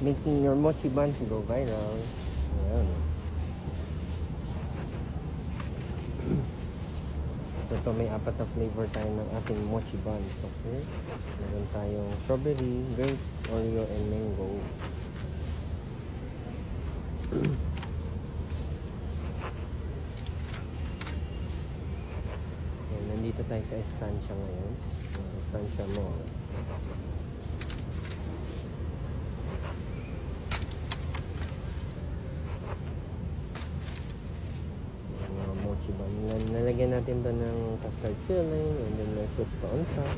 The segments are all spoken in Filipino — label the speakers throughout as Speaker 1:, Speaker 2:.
Speaker 1: Making your mochi buns go viral. Ayan. So ito may 4 na flavor tayo ng ating mochi buns. Okay. Meron tayong strawberry, grapes, Oreo, and mango. Ayan, nandito tayo sa estancia ngayon. Estancia Mall. Mochi bun. Nalagyan natin ba ng custard filling and then may fruits pa on top.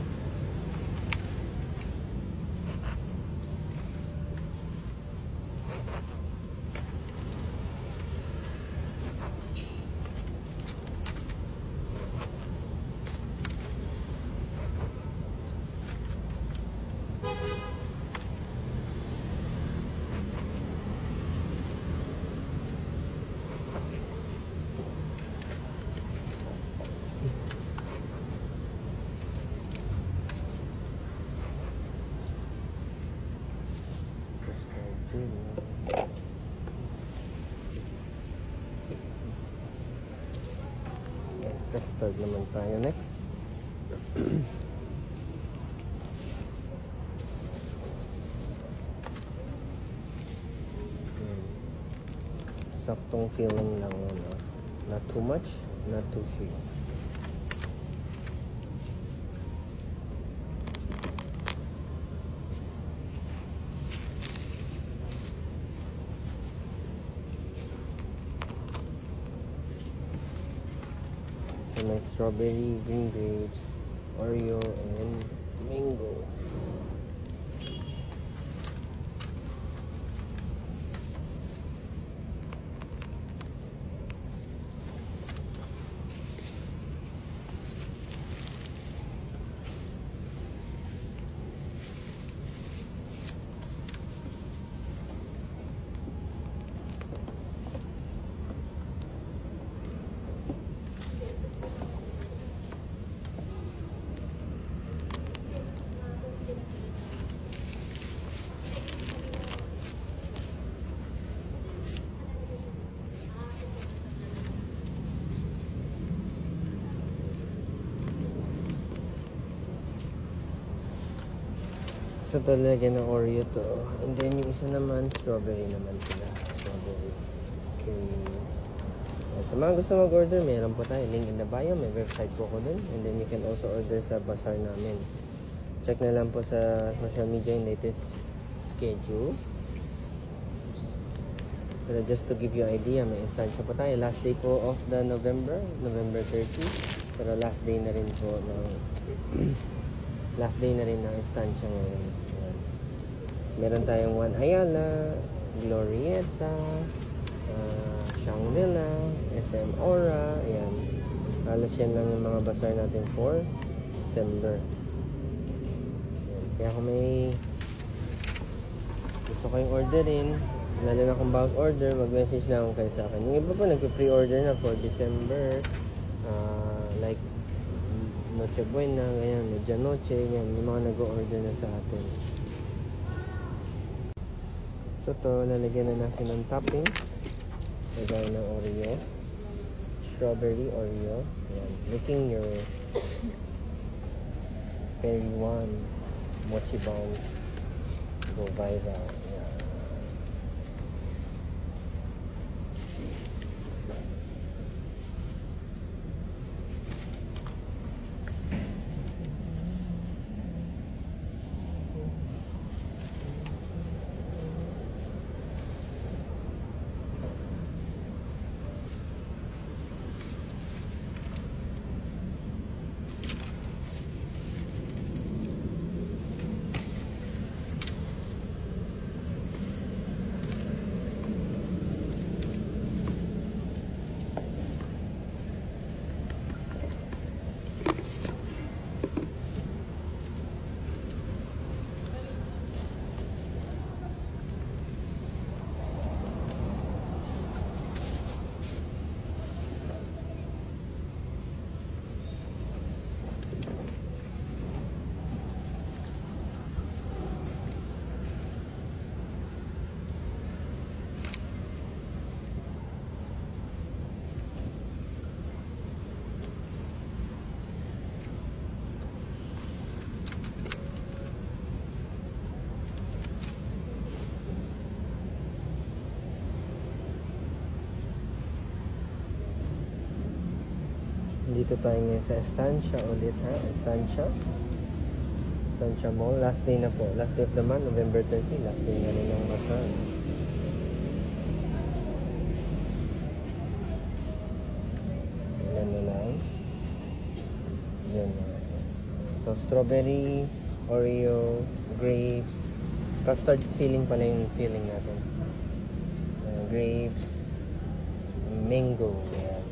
Speaker 1: Custard naman tayo next. Saktong feeling lang, ano? Not too much, not too sweet. May strawberry, green grapes, Oreo, and mango. So talaga ng Oreo to. And then yung isa naman, strawberry naman sila. Strawberry. Okay. At sa mga gusto mag-order, meron po tayo. Link in the bio. May website po ko dun. And then you can also order sa bazaar namin. Check na lang po sa social media yung latest schedule. Pero just to give you an idea, may instansya po tayo. Last day po of the November 30. Pero last day na rin po ng last day na rin ng instansya ngayon. Ayan. So, meron tayong One Ayala, Glorieta, Shangri-La, SM Aura. Ayan. Halos yan lang yung mga bazaar natin for December. Ayan. Kaya kung may gusto kayong orderin, lalo na kung bag order, mag-message lang kayo sa akin. Yung iba po nag-pre-order na for December, like Noche Buena, ganyan, Medianoche, yan, yung mga nag-order na sa atin. So to, lalagyan na natin ng topping. Lagay ng Oreo, strawberry Oreo. Yan, making your Fairy One mochi buns go viral. Yan. Dito tayo ngayon sa Estancia ulit ha. Estancia Mall. Last day na po. Last day of the month, November 30. Last day na rin ng bazaar. Ayan na lang. Ayan na. So, strawberry, Oreo, grapes, custard filling pala yung filling natin. Grapes, mango. Ayan.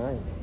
Speaker 1: Alright.